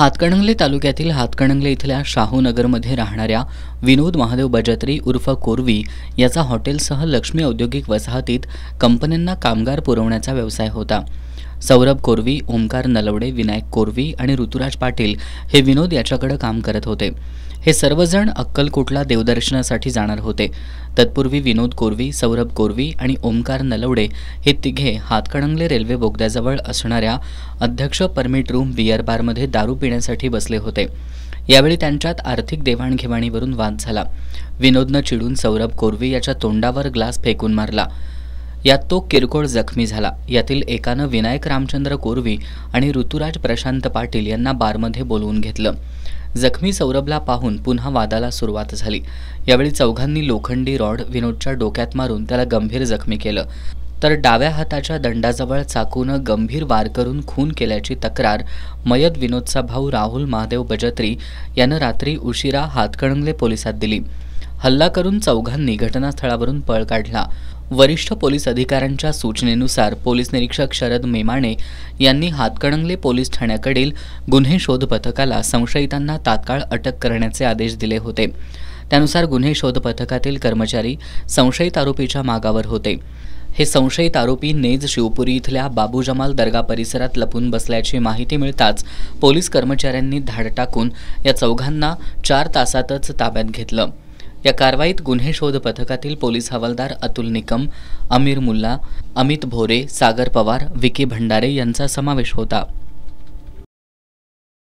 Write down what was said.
हातकणंगले तालुक्यातील हातकणंगले इथल्या शाहूनगरमध्ये राहणाऱ्या विनोद महादेव बजत्री उर्फ कोरवी याचा हॉटेलसह लक्ष्मी औद्योगिक वसाहतीत कंपन्यांना कामगार पुरवण्याचा व्यवसाय होता। सौरभ कोरवी, ओमकार नलवडे, विनायक कोरवी आणि ऋतुराज पाटील हे विनोद याच्याकडे काम करत होते। हे सर्वजण अक्कलकोटला देवदर्शनासाठी जाणार होते। तत्पूर्वी विनोद कोरवी, सौरभ कोरवी आणि ओमकार नलवडे हे तिघे हातकणंगले रेल्वे बोगद्याजवळ असणाऱ्या अध्यक्ष परमिट रूम बियर बारमध्ये दारू पिण्यासाठी बसले होते। यावेळी त्यांच्यात आर्थिक देवाणघेवाणीवरून वाद झाला। विनोदनं चिडून सौरभ कोरवी याच्या तोंडावर ग्लास फेकून मारला। यात तो किरकोळ जखमी झाला। यातील एकानं विनायक रामचंद्र कोरवी आणि ऋतुराज प्रशांत पाटील यांना बारमध्ये बोलवून घेतलं। जखमी सौरभला पाहून पुन्हा वादाला सुरुवात झाली। यावेळी चौघांनी लोखंडी रॉड विनोदच्या डोक्यात मारून त्याला गंभीर जखमी केलं, तर डाव्या हाताच्या दंडाजवळ चाकूनं गंभीर वार करून खून केल्याची तक्रार मयत विनोदचा भाऊ राहुल महादेव बजत्री यानं रात्री उशिरा हातकणंगले पोलिसात दिली। हल्ला करून चौघांनी घटनास्थळावरून पळ काढला। वरिष्ठ पोलीस अधिकाऱ्यांच्या सूचनेनुसार पोलीस निरीक्षक शरद मेमाणे यांनी हातकणंगले पोलीस ठाण्याकडील गुन्हे शोध पथकाला संशयितांना तात्काळ अटक करण्याचे आदेश दिले होते। त्यानुसार गुन्हे शोध पथकातील कर्मचारी संशयित आरोपीच्या मागावर होते। हे संशयित आरोपी नेज शिवपुरी इथल्या बाबू जमाल दर्गा परिसरात लपून बसल्याची माहिती मिळताच पोलीस कर्मचाऱ्यांनी धाड टाकून या चौघांना 4 तासातच ताब्यात घेतलं। या कारवाईत गुन्हे शोध पथकातील पोलीस हवालदार अतुल निकम, अमीर मुल्ला, अमित भोरे, सागर पवार, विकी भंडारे यांचा समावेश होता।